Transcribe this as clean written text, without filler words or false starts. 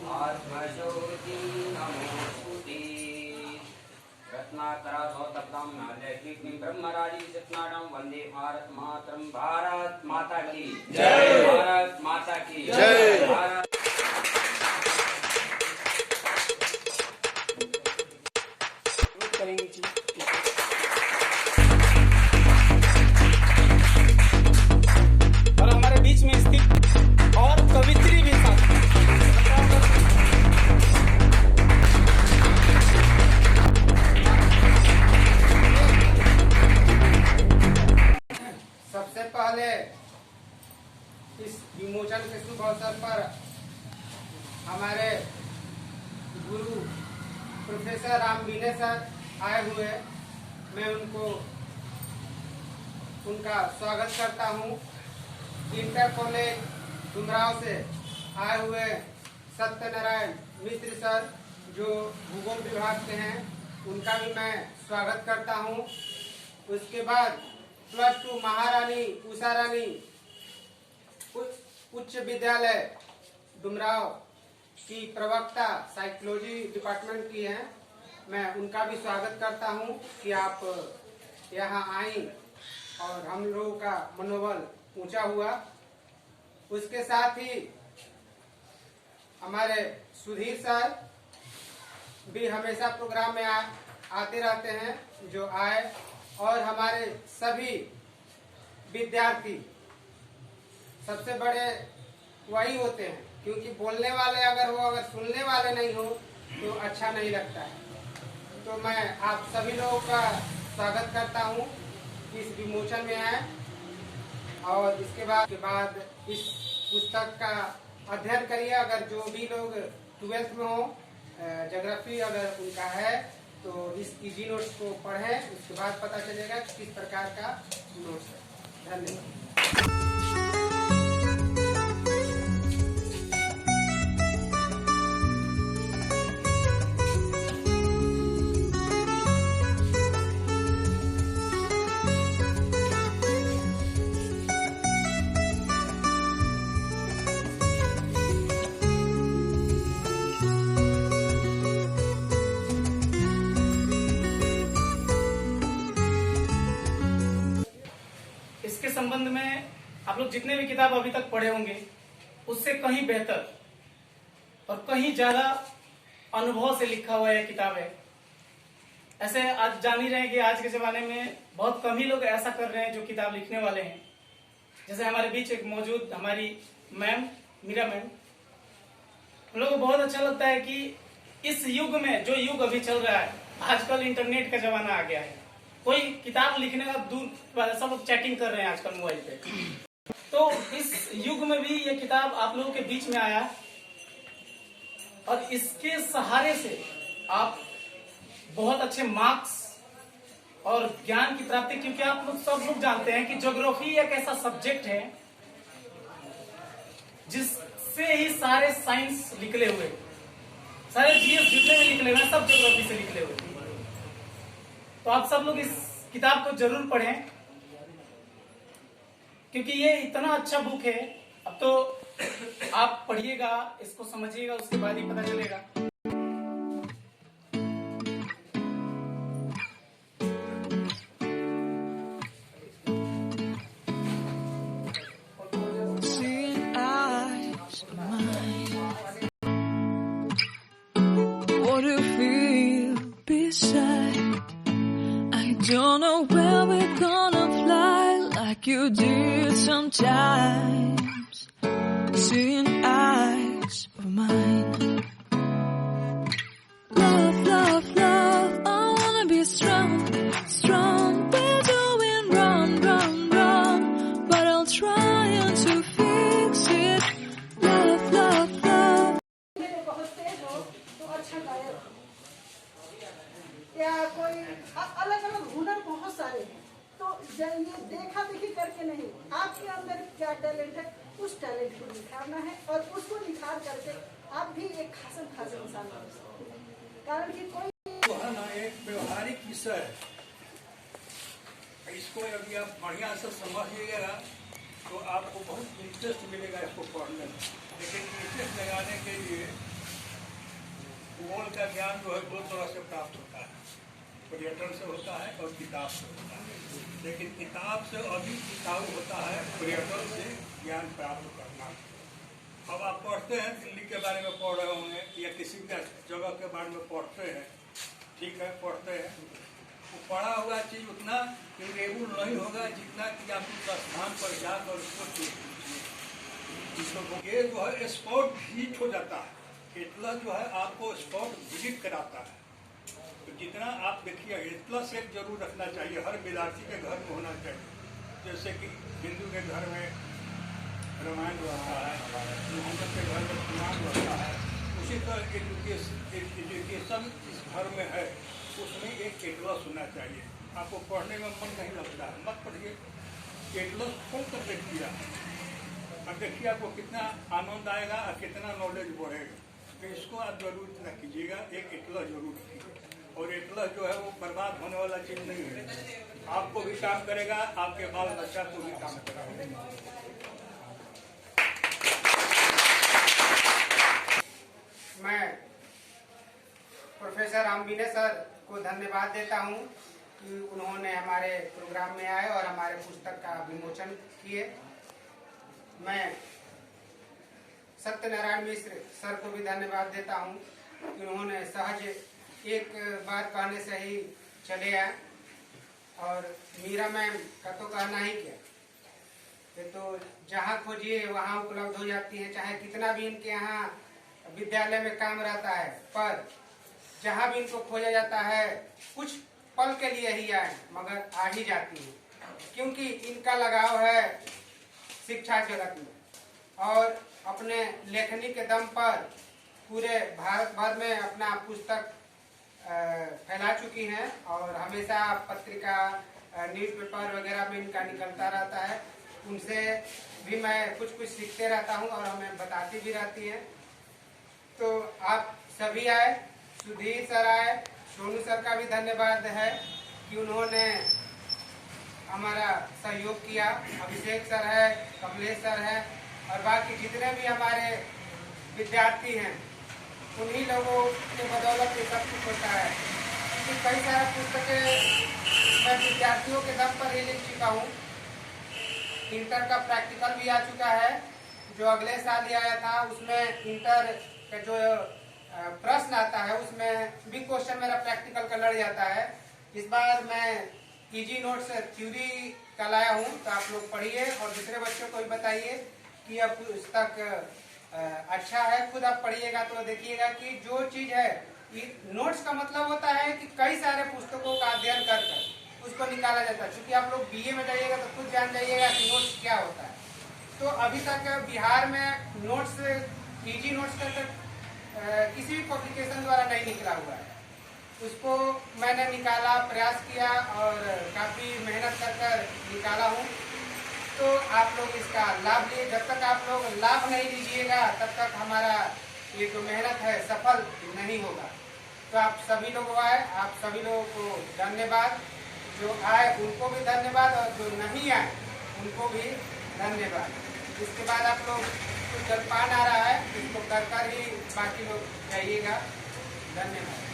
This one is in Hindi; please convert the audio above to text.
आत्मज्योति नमोस्तुते रत्नाकरासौतब्दं नालयकीर्तिं ब्रह्मराजी चित्नाटं वंदे भारत मातरम। भारत माता की जय। भारत माता की जय। भारत करेंगे जी। और हमारे बीच में स्थित और कवित्री भी साथ। सबसे पहले इस विमोचन के शुभ अवसर पर हमारे गुरु प्रोफेसर राम बीने सर आए हुए, मैं उनका स्वागत करता हूं। इंटर कॉलेज डुमराव से आए हुए सत्यनारायण मिश्र सर जो भूगोल विभाग के हैं, उनका भी मैं स्वागत करता हूं। उसके बाद +2 महारानी उषा रानी उच्च विद्यालय डुमराव की प्रवक्ता साइकोलॉजी डिपार्टमेंट की हैं, मैं उनका भी स्वागत करता हूं कि आप यहाँ आई और हम लोगों का मनोबल ऊंचा हुआ। उसके साथ ही हमारे सुधीर सर भी हमेशा प्रोग्राम में आते रहते हैं, जो आए, और हमारे सभी विद्यार्थी। सबसे बड़े वही होते हैं, क्योंकि बोलने वाले अगर सुनने वाले नहीं हो तो अच्छा नहीं लगता है। तो मैं आप सभी लोगों का स्वागत करता हूं कि इस विमोचन में आए। और इसके बाद इस पुस्तक का अध्ययन करिए। अगर जो भी लोग 12th में हो, ज्योग्राफी अगर उनका है तो इस इजी नोट्स को पढ़ें, उसके बाद पता चलेगा कि किस प्रकार का नोट्स है। धन्यवाद। इसके संबंध में आप लोग जितने भी किताब अभी तक पढ़े होंगे उससे कहीं बेहतर और कहीं ज्यादा अनुभव से लिखा हुआ यह किताब है। ऐसे आज जान ही रहे हैं कि आज के जमाने में बहुत कम ही लोग ऐसा कर रहे हैं जो किताब लिखने वाले हैं। जैसे हमारे बीच एक मौजूद हमारी मैम मीरा मैम, हम लोगों को बहुत अच्छा लगता है कि इस युग में जो युग अभी चल रहा है, आजकल इंटरनेट का जमाना आ गया है, कोई किताब लिखने का दूर, सब लोग चैटिंग कर रहे हैं आजकल मोबाइल पे। तो इस युग में भी ये किताब आप लोगों के बीच में आया और इसके सहारे से आप बहुत अच्छे मार्क्स और ज्ञान की प्राप्ति, क्योंकि आप लोग सब लोग जानते हैं कि ज्योग्राफी एक ऐसा सब्जेक्ट है जिससे ही सारे साइंस निकले हुए, सारे जीएस जितने भी निकले हुए सब ज्योग्राफी से निकले हुए। तो आप सब लोग इस किताब को जरूर पढ़ें, क्योंकि ये इतना अच्छा बुक है। अब तो आप पढ़िएगा, इसको समझिएगा, उसके बाद ही पता चलेगा। Don't know where we're gonna fly like you did sometimes. Seeing eyes of mine. Love, love, love, I wanna be strong, strong. We're doing wrong, wrong, wrong, but I'll try to fix it. Love, love, love. या कोई अलग अलग हुनर बहुत सारे हैं, तो ये देखा देखी करके नहीं, आपके अंदर क्या टैलेंट है उस टैलेंट को निखारना है और उसको निखार करके आप भी एक खास इंसान बन सकते हैं। कारण कि कोई है ना, एक व्यवहारिक विषय है, इसको यदि आप बढ़िया से समझिएगा तो आपको बहुत इंटरेस्ट मिलेगा इसको पढ़ने में। लेकिन इंटरेस्ट लगाने के लिए का ज्ञान जो है दो तरह से प्राप्त होता है, पर्यटन से होता है और किताब से होता है। लेकिन किताब से अधिक टिकाऊ होता है पर्यटन से ज्ञान प्राप्त करना। अब आप पढ़ते हैं, दिल्ली के बारे में पढ़ रहे होंगे या किसी भी जगह के बारे में पढ़ते हैं, ठीक है, पढ़ते हैं, वो पढ़ा हुआ चीज़ उतना रिलेबल नहीं होगा जितना कि आप उस स्थान पर जाकर उसको तो ये जो है स्पॉट विजिट हो जाता है। एटलस जो है आपको स्पॉट विजिट कराता है। तो जितना आप देखिए एटलस एक जरूर रखना चाहिए, हर विद्यार्थी के घर में होना चाहिए। जैसे कि हिंदू के घर में रामायण रहता है, मुहम्मद के घर में कुरान रहता है, उसी तरह एजुकेशन जिस घर में है उसमें एक एटलस होना चाहिए। आपको पढ़ने में मन नहीं लगता है, मत पढ़िए, एटलस खोल कर देखिए, अब देखिए आपको कितना आनंद आएगा और कितना नॉलेज बढ़ेगा। तो इसको आप जरूर इतना कीजिएगा, एक एटलस जरूर रखिए। और एटलस जो है वो बर्बाद होने वाला चीज़ नहीं है, आपको भी काम करेगा, आपके बाल बच्चा को भी काम करेगा। मैं प्रोफेसर रामविनय सर को धन्यवाद देता हूं कि उन्होंने हमारे प्रोग्राम में आए और हमारे पुस्तक का विमोचन किए। मैं सत्यनारायण मिश्र सर को भी धन्यवाद देता हूं कि उन्होंने सहज एक बार कहने से ही चले आए, और मीरा मैम का तो कहना ही क्या, ये तो जहाँ खोजिए वहाँ उपलब्ध हो जाती है, चाहे कितना भी इनके यहाँ विद्यालय में काम रहता है, पर जहाँ भी इनको खोजा जाता है कुछ पल के लिए ही आए मगर आ ही जाती है, क्योंकि इनका लगाव है शिक्षा जगत में और अपने लेखनी के दम पर पूरे भारत भर में अपना पुस्तक फैला चुकी हैं और हमेशा पत्रिका न्यूज़पेपर वगैरह में इनका निकलता रहता है। उनसे भी मैं कुछ सीखते रहता हूं और हमें बताती भी रहती हैं। तो आप सभी आए, सुधीर सर आए, सोनू सर का भी धन्यवाद है कि उन्होंने हमारा सहयोग किया, अभिषेक सर है, कमलेश सर है और बाकी जितने भी हमारे विद्यार्थी हैं, उन्हीं लोगों के बदौलत ये सब कुछ होता है। क्योंकि कई सारे पुस्तकें मैं विद्यार्थियों के दम पर ही लिख चुका हूँ। इंटर का प्रैक्टिकल भी आ चुका है, जो अगले साल ही आया था। उसमें इंटर का जो प्रश्न आता है उसमें भी क्वेश्चन मेरा प्रैक्टिकल का लड़ जाता है। इस बार मैं इजी नोट्स थ्योरी का लाया हूँ, तो आप लोग पढ़िए और दूसरे बच्चों को भी बताइए कि यह पुस्तक अच्छा है। खुद आप पढ़िएगा तो देखिएगा कि जो चीज है, नोट्स का मतलब होता है कि कई सारे पुस्तकों का अध्ययन कर उसको निकाला जाता है। क्योंकि आप लोग बीए में जाइएगा तो खुद जान जाइएगा कि नोट्स क्या होता है। तो अभी तक बिहार में नोट्स, इजी नोट्स का किसी भी पब्लिकेशन द्वारा नहीं निकला हुआ है। उसको मैंने निकाला, प्रयास किया और काफ़ी मेहनत कर निकाला हूँ। तो आप लोग इसका लाभ लिए। जब तक आप लोग लाभ नहीं लीजिएगा तब तक हमारा ये जो मेहनत है सफल नहीं होगा। तो आप सभी लोग आए, आप सभी लोगों को धन्यवाद। जो आए उनको भी धन्यवाद और जो नहीं आए उनको भी धन्यवाद। इसके बाद आप लोग कुछ जलपान आ रहा है, इसको कर ही बाकी लोग जाइएगा। धन्यवाद।